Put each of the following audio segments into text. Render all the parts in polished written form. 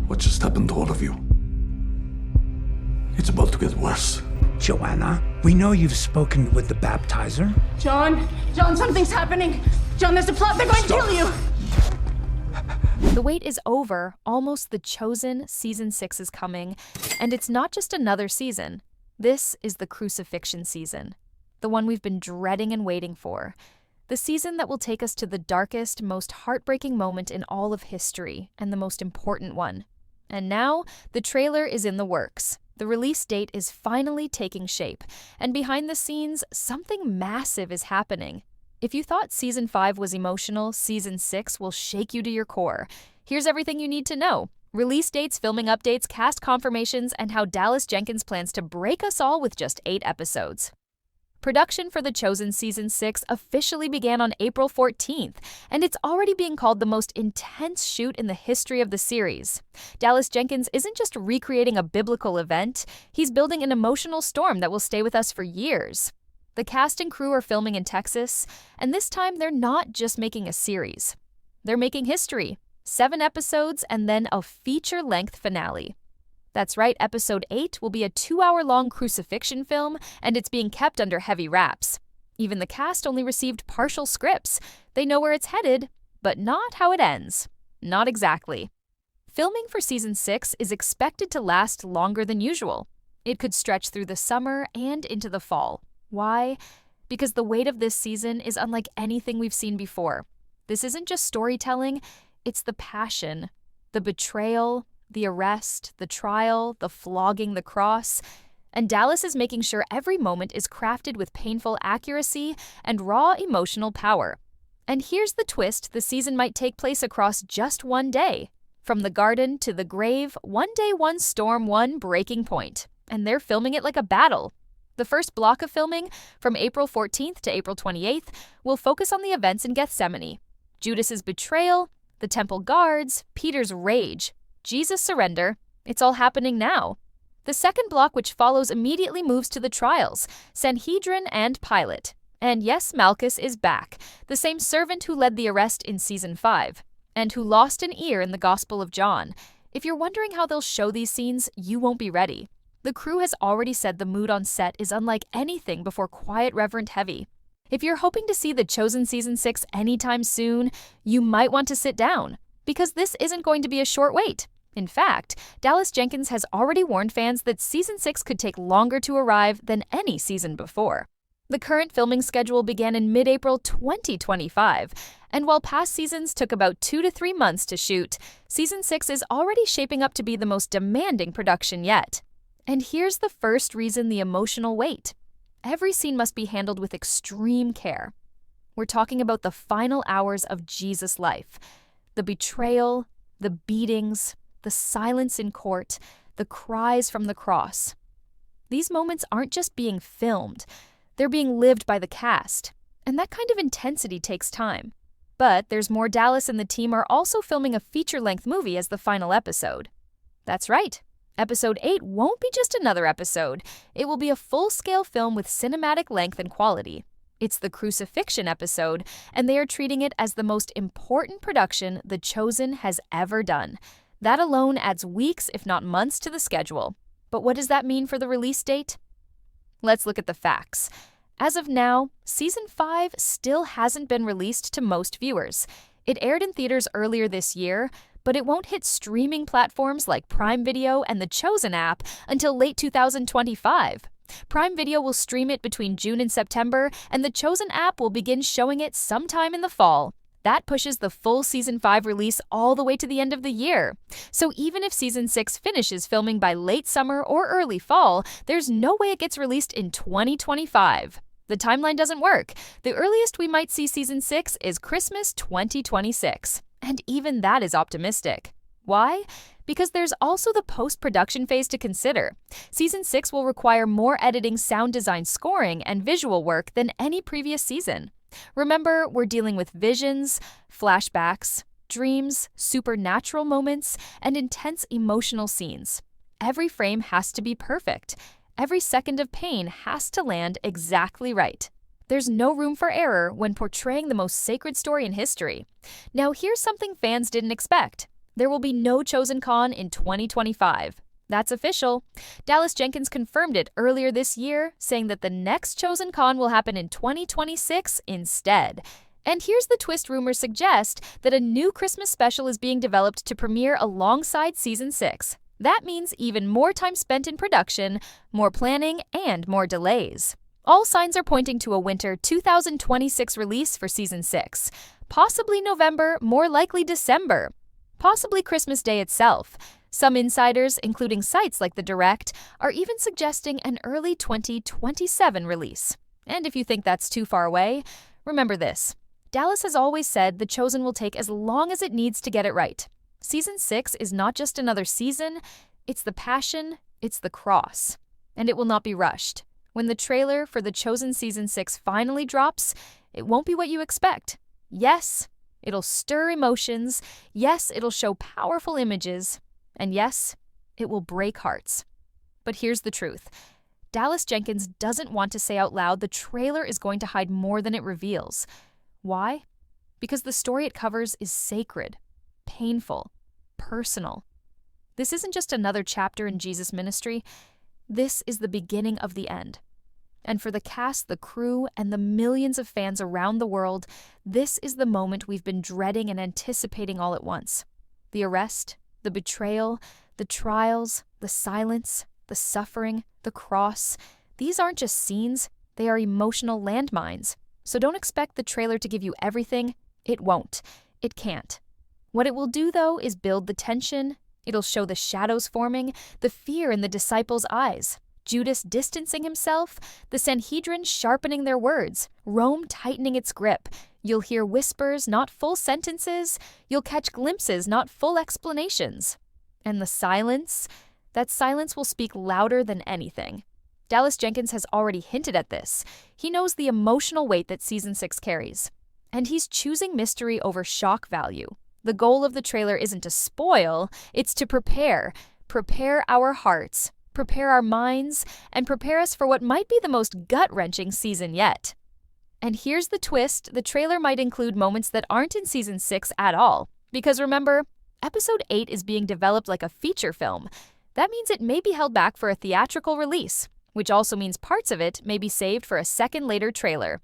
What just happened to all of you? It's about to get worse. Joanna, we know you've spoken with the baptizer. John, something's happening. John, there's a plot. They're going to kill you. The wait is over. Almost The Chosen Season 6 is coming. And it's not just another season. This is the crucifixion season. The one we've been dreading and waiting for. The season that will take us to the darkest, most heartbreaking moment in all of history, and the most important one. And now, the trailer is in the works. The release date is finally taking shape, and behind the scenes, something massive is happening. If you thought Season 5 was emotional, Season 6 will shake you to your core. Here's everything you need to know. Release dates, filming updates, cast confirmations, and how Dallas Jenkins plans to break us all with just 8 episodes. Production for The Chosen Season 6 officially began on April 14th, and it's already being called the most intense shoot in the history of the series. Dallas Jenkins isn't just recreating a biblical event, he's building an emotional storm that will stay with us for years. The cast and crew are filming in Texas, and this time they're not just making a series. They're making history. 7 episodes and then a feature-length finale. That's right, Episode 8 will be a 2-hour-long crucifixion film, and it's being kept under heavy wraps. Even the cast only received partial scripts. They know where it's headed, but not how it ends. Not exactly. Filming for Season 6 is expected to last longer than usual. It could stretch through the summer and into the fall. Why? Because the weight of this season is unlike anything we've seen before. This isn't just storytelling, it's the passion, the betrayal, the arrest, the trial, the flogging, the cross. And Dallas is making sure every moment is crafted with painful accuracy and raw emotional power. And here's the twist: the season might take place across just one day. From the garden to the grave, one day, one storm, one breaking point. And they're filming it like a battle. The first block of filming, from April 14th to April 28th, will focus on the events in Gethsemane. Judas's betrayal, the temple guards, Peter's rage, Jesus' surrender. It's all happening now. The second block, which follows, immediately moves to the trials, Sanhedrin and Pilate. And yes, Malchus is back, the same servant who led the arrest in Season 5, and who lost an ear in the Gospel of John. If you're wondering how they'll show these scenes, you won't be ready. The crew has already said the mood on set is unlike anything before quiet, reverent, heavy. If you're hoping to see The Chosen Season 6 anytime soon, you might want to sit down, because this isn't going to be a short wait. In fact, Dallas Jenkins has already warned fans that Season 6 could take longer to arrive than any season before. The current filming schedule began in mid-April 2025, and while past seasons took about 2 to 3 months to shoot, Season 6 is already shaping up to be the most demanding production yet. And here's the first reason: the emotional weight. Every scene must be handled with extreme care. We're talking about the final hours of Jesus' life. The betrayal, the beatings, the silence in court, the cries from the cross. These moments aren't just being filmed, they're being lived by the cast. And that kind of intensity takes time. But there's more. Dallas and the team are also filming a feature-length movie as the final episode. That's right. Episode 8 won't be just another episode. It will be a full-scale film with cinematic length and quality. It's the crucifixion episode, and they are treating it as the most important production The Chosen has ever done. That alone adds weeks, if not months, to the schedule. But what does that mean for the release date? Let's look at the facts. As of now, Season 5 still hasn't been released to most viewers. It aired in theaters earlier this year, but it won't hit streaming platforms like Prime Video and the Chosen app until late 2025. Prime Video will stream it between June and September, and the Chosen app will begin showing it sometime in the fall. That pushes the full Season 5 release all the way to the end of the year. So even if Season 6 finishes filming by late summer or early fall, there's no way it gets released in 2025. The timeline doesn't work. The earliest we might see Season 6 is Christmas 2026. And even that is optimistic. Why? Because there's also the post-production phase to consider. Season 6 will require more editing, sound design, scoring, and visual work than any previous season. Remember, we're dealing with visions, flashbacks, dreams, supernatural moments, and intense emotional scenes. Every frame has to be perfect. Every second of pain has to land exactly right. There's no room for error when portraying the most sacred story in history. Now, here's something fans didn't expect. There will be no Chosen Con in 2025. That's official. Dallas Jenkins confirmed it earlier this year, saying that the next Chosen Con will happen in 2026 instead. And here's the twist: rumors suggest that a new Christmas special is being developed to premiere alongside Season 6. That means even more time spent in production, more planning, and more delays. All signs are pointing to a winter 2026 release for Season 6. Possibly November, more likely December. Possibly Christmas Day itself. Some insiders, including sites like The Direct, are even suggesting an early 2027 release. And if you think that's too far away, remember this. Dallas has always said The Chosen will take as long as it needs to get it right. Season 6 is not just another season, it's the passion, it's the cross. And it will not be rushed. When the trailer for The Chosen Season 6 finally drops, it won't be what you expect. Yes, it'll stir emotions. Yes, it'll show powerful images. And yes, it will break hearts. But here's the truth. Dallas Jenkins doesn't want to say out loud the trailer is going to hide more than it reveals. Why? Because the story it covers is sacred, painful, personal. This isn't just another chapter in Jesus' ministry. This is the beginning of the end. And for the cast, the crew, and the millions of fans around the world, this is the moment we've been dreading and anticipating all at once. The arrest, the betrayal, the trials, the silence, the suffering, the cross. These aren't just scenes, they are emotional landmines. So don't expect the trailer to give you everything. It won't. It can't. What it will do, though, is build the tension. It'll show the shadows forming, the fear in the disciples' eyes, Judas distancing himself, the Sanhedrin sharpening their words, Rome tightening its grip. You'll hear whispers, not full sentences. You'll catch glimpses, not full explanations. And the silence? That silence will speak louder than anything. Dallas Jenkins has already hinted at this. He knows the emotional weight that Season 6 carries. And he's choosing mystery over shock value. The goal of the trailer isn't to spoil, it's to prepare. Prepare our hearts, prepare our minds, and prepare us for what might be the most gut-wrenching season yet. And here's the twist: the trailer might include moments that aren't in Season 6 at all. Because remember, Episode 8 is being developed like a feature film. That means it may be held back for a theatrical release, which also means parts of it may be saved for a second later trailer.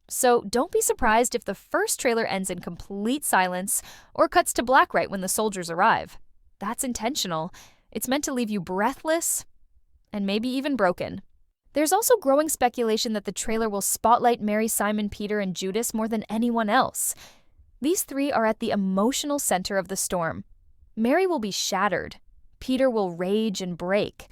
So don't be surprised if the first trailer ends in complete silence or cuts to black right when the soldiers arrive. That's intentional. It's meant to leave you breathless and maybe even broken. There's also growing speculation that the trailer will spotlight Mary, Simon, Peter, and Judas more than anyone else. These three are at the emotional center of the storm. Mary will be shattered. Peter will rage and break.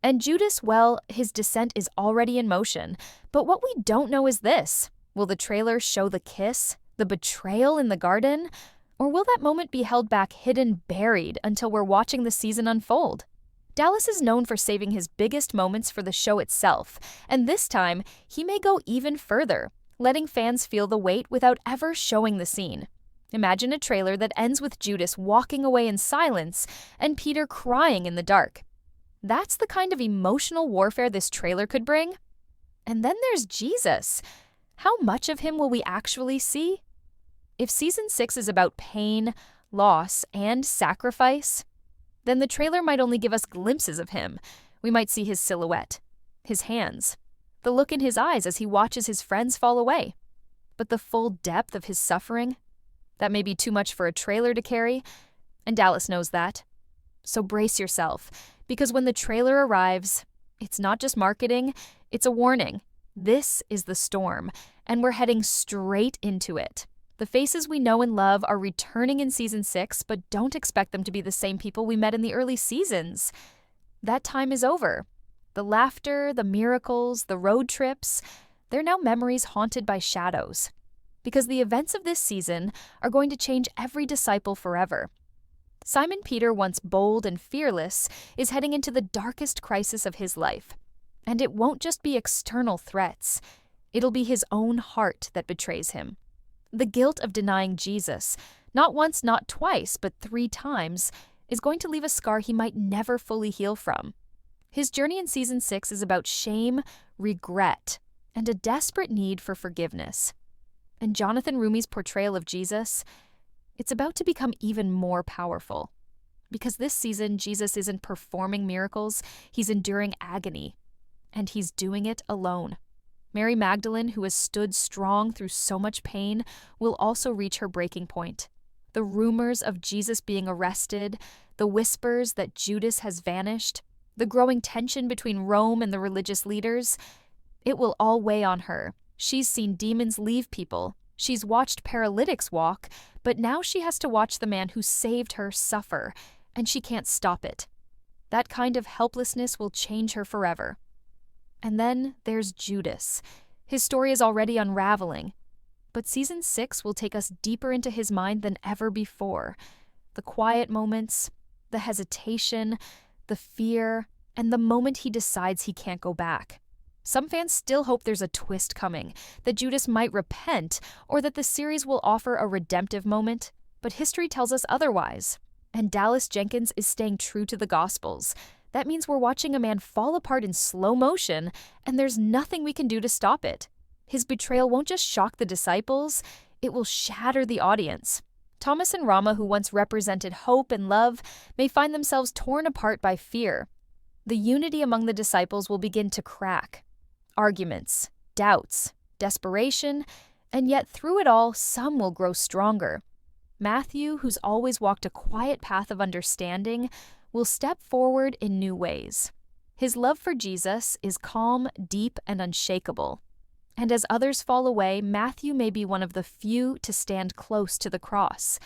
And Judas, well, his descent is already in motion. But what we don't know is this. Will the trailer show the kiss, the betrayal in the garden? Or will that moment be held back, hidden, buried, until we're watching the season unfold? Dallas is known for saving his biggest moments for the show itself, and this time, he may go even further, letting fans feel the weight without ever showing the scene. Imagine a trailer that ends with Judas walking away in silence and Peter crying in the dark. That's the kind of emotional warfare this trailer could bring. And then there's Jesus. How much of him will we actually see? If Season 6 is about pain, loss, and sacrifice, then the trailer might only give us glimpses of him. We might see his silhouette, his hands, the look in his eyes as he watches his friends fall away. But the full depth of his suffering, that may be too much for a trailer to carry, and Dallas knows that. So brace yourself, because when the trailer arrives, it's not just marketing, it's a warning. This is the storm, and we're heading straight into it. The faces we know and love are returning in Season 6, but don't expect them to be the same people we met in the early seasons. That time is over. The laughter, the miracles, the road trips, they're now memories haunted by shadows. Because the events of this season are going to change every disciple forever. Simon Peter, once bold and fearless, is heading into the darkest crisis of his life. And it won't just be external threats. It'll be his own heart that betrays him. The guilt of denying Jesus, not once, not twice, but 3 times, is going to leave a scar he might never fully heal from. His journey in Season 6 is about shame, regret, and a desperate need for forgiveness. And Jonathan Rumi's portrayal of Jesus, it's about to become even more powerful. Because this season, Jesus isn't performing miracles, he's enduring agony. And he's doing it alone. Mary Magdalene, who has stood strong through so much pain, will also reach her breaking point. The rumors of Jesus being arrested, the whispers that Judas has vanished, the growing tension between Rome and the religious leaders, it will all weigh on her. She's seen demons leave people. She's watched paralytics walk, but now she has to watch the man who saved her suffer, and she can't stop it. That kind of helplessness will change her forever. And then there's Judas. His story is already unraveling. But season 6 will take us deeper into his mind than ever before. The quiet moments, the hesitation, the fear, and the moment he decides he can't go back. Some fans still hope there's a twist coming, that Judas might repent, or that the series will offer a redemptive moment, but history tells us otherwise. And Dallas Jenkins is staying true to the Gospels. That means we're watching a man fall apart in slow motion, and there's nothing we can do to stop it. His betrayal won't just shock the disciples, it will shatter the audience. Thomas and Rama, who once represented hope and love, may find themselves torn apart by fear. The unity among the disciples will begin to crack. Arguments, doubts, desperation, and yet through it all, some will grow stronger. Matthew, who's always walked a quiet path of understanding, will step forward in new ways. His love for Jesus is calm, deep, and unshakable. And as others fall away, Matthew may be one of the few to stand close to the cross.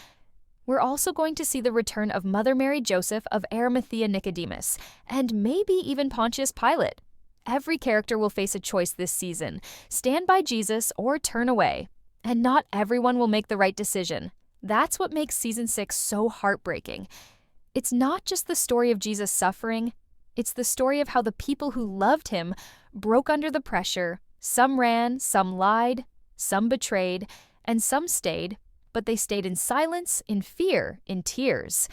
We're also going to see the return of Mother Mary Joseph of Arimathea Nicodemus, and maybe even Pontius Pilate. Every character will face a choice this season: stand by Jesus or turn away. And not everyone will make the right decision. That's what makes season 6 so heartbreaking. It's not just the story of Jesus suffering, it's the story of how the people who loved him broke under the pressure. Some ran, some lied, some betrayed, and some stayed, but they stayed in silence, in fear, in tears.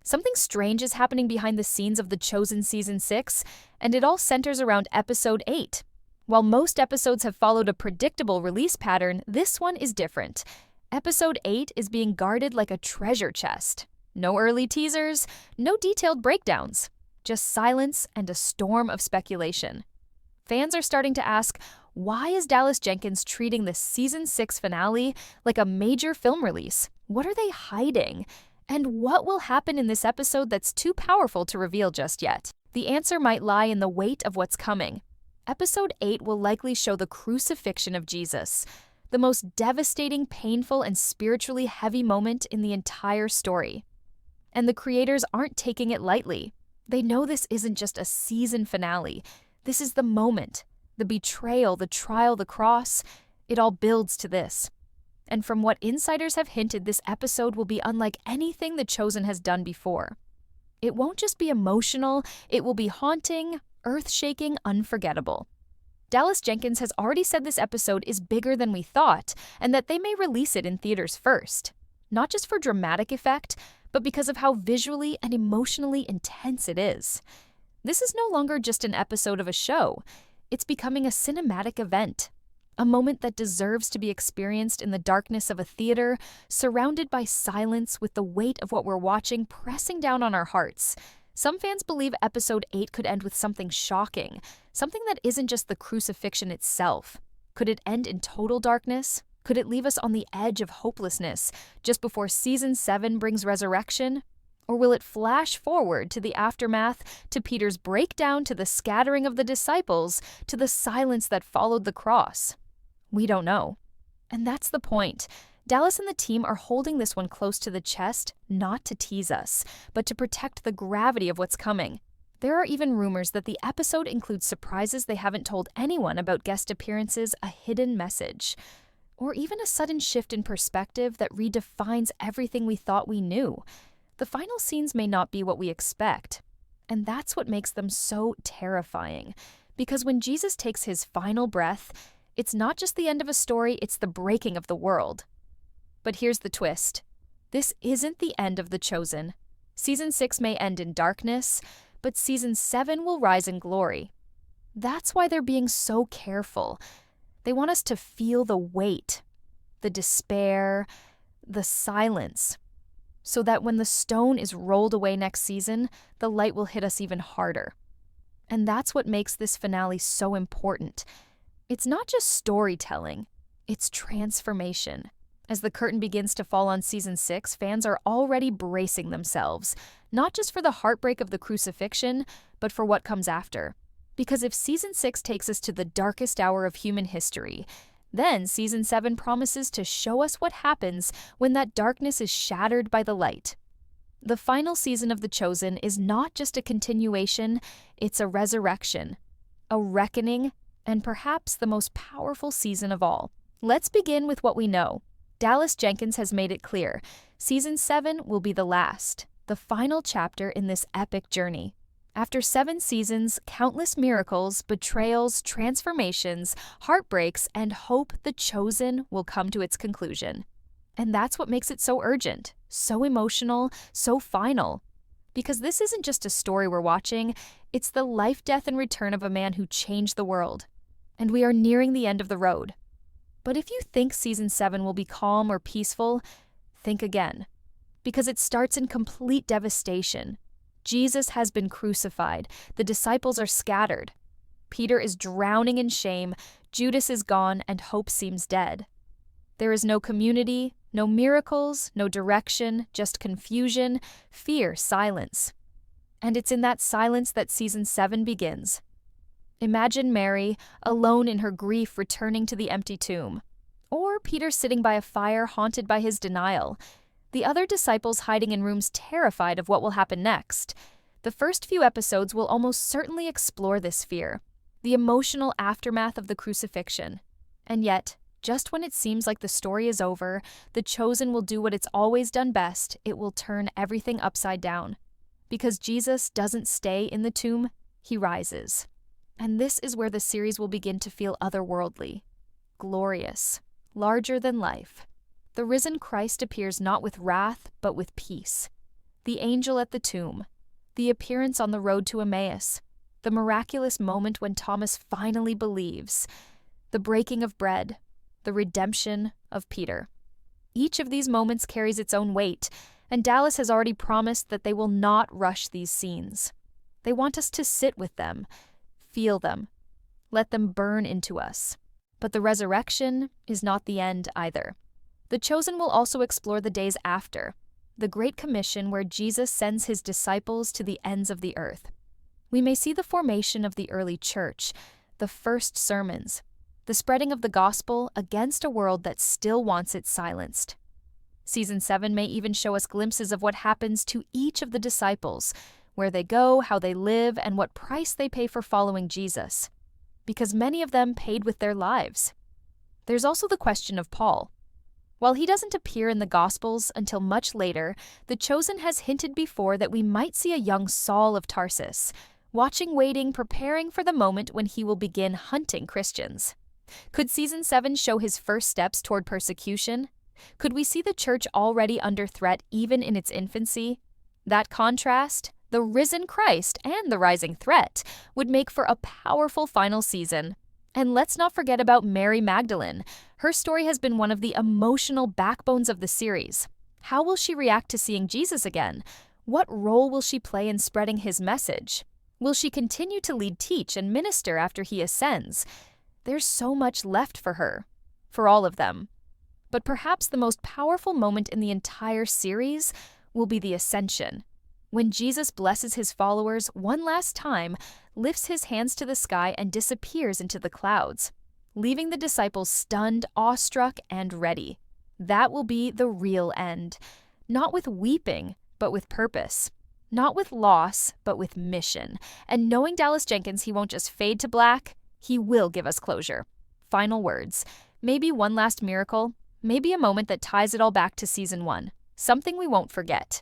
Something strange is happening behind the scenes of The Chosen Season 6, and it all centers around Episode 8. While most episodes have followed a predictable release pattern, this one is different. Episode 8 is being guarded like a treasure chest. No early teasers, no detailed breakdowns, just silence and a storm of speculation. Fans are starting to ask, why is Dallas Jenkins treating the Season 6 finale like a major film release? What are they hiding? And what will happen in this episode that's too powerful to reveal just yet? The answer might lie in the weight of what's coming. Episode 8 will likely show the crucifixion of Jesus, the most devastating, painful, and spiritually heavy moment in the entire story. And the creators aren't taking it lightly. They know this isn't just a season finale. This is the moment. The betrayal, the trial, the cross, it all builds to this. And from what insiders have hinted, this episode will be unlike anything The Chosen has done before. It won't just be emotional, it will be haunting, earth-shaking, unforgettable. Dallas Jenkins has already said this episode is bigger than we thought, and that they may release it in theaters first. Not just for dramatic effect, but because of how visually and emotionally intense it is. This is no longer just an episode of a show. It's becoming a cinematic event, a moment that deserves to be experienced in the darkness of a theater, surrounded by silence with the weight of what we're watching pressing down on our hearts. Some fans believe Episode 8 could end with something shocking, something that isn't just the crucifixion itself. Could it end in total darkness? Could it leave us on the edge of hopelessness just before Season 7 brings resurrection? Or will it flash forward to the aftermath, to Peter's breakdown, to the scattering of the disciples, to the silence that followed the cross? We don't know. And that's the point. Dallas and the team are holding this one close to the chest, not to tease us, but to protect the gravity of what's coming. There are even rumors that the episode includes surprises they haven't told anyone about, guest appearances, a hidden message, or even a sudden shift in perspective that redefines everything we thought we knew. The final scenes may not be what we expect, and that's what makes them so terrifying. Because when Jesus takes his final breath, it's not just the end of a story, it's the breaking of the world. But here's the twist. This isn't the end of The Chosen. Season 6 may end in darkness, but Season 7 will rise in glory. That's why they're being so careful. They want us to feel the weight, the despair, the silence. so that when the stone is rolled away next season, the light will hit us even harder. And that's what makes this finale so important. It's not just storytelling, it's transformation. As the curtain begins to fall on season 6, fans are already bracing themselves, not just for the heartbreak of the crucifixion, but for what comes after. Because if season 6 takes us to the darkest hour of human history, then season 7 promises to show us what happens when that darkness is shattered by the light. The final season of The Chosen is not just a continuation, it's a resurrection, a reckoning, and perhaps the most powerful season of all. Let's begin with what we know. Dallas Jenkins has made it clear. Season 7 will be the last, the final chapter in this epic journey. After 7 seasons, countless miracles, betrayals, transformations, heartbreaks, and hope, The Chosen will come to its conclusion. And that's what makes it so urgent, so emotional, so final. Because this isn't just a story we're watching, it's the life, death, and return of a man who changed the world. And we are nearing the end of the road. But if you think season 7 will be calm or peaceful, think again. Because it starts in complete devastation. Jesus has been crucified. The disciples are scattered. Peter is drowning in shame. Judas is gone, and hope seems dead. There is no community, no miracles, no direction, just confusion, fear, silence. And it's in that silence that season 7 begins. Imagine Mary, alone in her grief, returning to the empty tomb. Or Peter sitting by a fire, haunted by his denial. The other disciples hiding in rooms, terrified of what will happen next. The first few episodes will almost certainly explore this fear, the emotional aftermath of the crucifixion. And yet, just when it seems like the story is over, The Chosen will do what it's always done best. It will turn everything upside down. Because Jesus doesn't stay in the tomb, he rises. And this is where the series will begin to feel otherworldly, glorious, larger than life. The risen Christ appears not with wrath, but with peace. The angel at the tomb, the appearance on the road to Emmaus, the miraculous moment when Thomas finally believes, the breaking of bread, the redemption of Peter. Each of these moments carries its own weight, and Dallas has already promised that they will not rush these scenes. They want us to sit with them, feel them, let them burn into us. But the resurrection is not the end either. The Chosen will also explore the days after, the Great Commission where Jesus sends his disciples to the ends of the earth. We may see the formation of the early church, the first sermons, the spreading of the gospel against a world that still wants it silenced. Season 7 may even show us glimpses of what happens to each of the disciples, where they go, how they live, and what price they pay for following Jesus. Because many of them paid with their lives. There's also the question of Paul. While he doesn't appear in the Gospels until much later, The Chosen has hinted before that we might see a young Saul of Tarsus, watching, waiting, preparing for the moment when he will begin hunting Christians. Could season 7 show his first steps toward persecution? Could we see the church already under threat even in its infancy? That contrast, the risen Christ and the rising threat, would make for a powerful final season. And let's not forget about Mary Magdalene. Her story has been one of the emotional backbones of the series. How will she react to seeing Jesus again? What role will she play in spreading his message? Will she continue to lead, teach, and minister after he ascends? There's so much left for her, for all of them. But perhaps the most powerful moment in the entire series will be the ascension. When Jesus blesses his followers one last time, lifts his hands to the sky, and disappears into the clouds, leaving the disciples stunned, awestruck, and ready. That will be the real end. Not with weeping, but with purpose. Not with loss, but with mission. And knowing Dallas Jenkins, he won't just fade to black, he will give us closure. Final words. Maybe one last miracle, maybe a moment that ties it all back to season 1. Something we won't forget.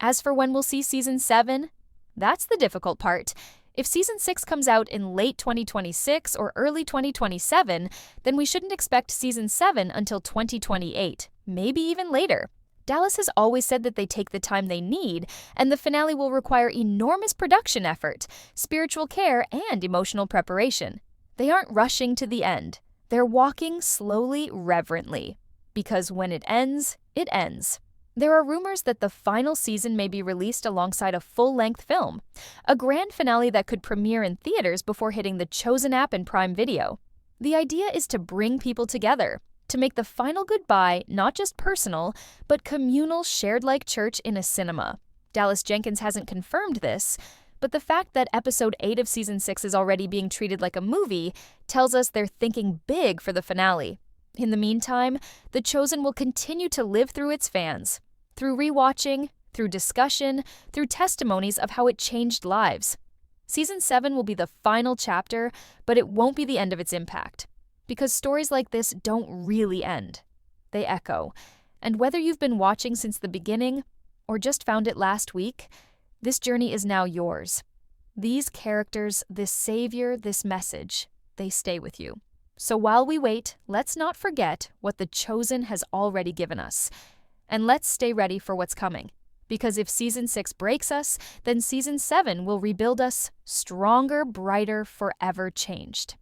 As for when we'll see season 7, that's the difficult part. If season 6 comes out in late 2026 or early 2027, then we shouldn't expect season 7 until 2028, maybe even later. Dallas has always said that they take the time they need, and the finale will require enormous production effort, spiritual care, and emotional preparation. They aren't rushing to the end. They're walking slowly, reverently. Because when it ends, it ends. There are rumors that the final season may be released alongside a full-length film, a grand finale that could premiere in theaters before hitting the Chosen app and Prime Video. The idea is to bring people together, to make the final goodbye not just personal, but communal, shared-like church in a cinema. Dallas Jenkins hasn't confirmed this, but the fact that episode 8 of season 6 is already being treated like a movie tells us they're thinking big for the finale. In the meantime, The Chosen will continue to live through its fans, through rewatching, through discussion, through testimonies of how it changed lives. Season 7 will be the final chapter, but it won't be the end of its impact. Because stories like this don't really end. They echo. And whether you've been watching since the beginning or just found it last week, this journey is now yours. These characters, this savior, this message, they stay with you. So while we wait, let's not forget what The Chosen has already given us. And let's stay ready for what's coming. Because if season 6 breaks us, then season 7 will rebuild us stronger, brighter, forever changed.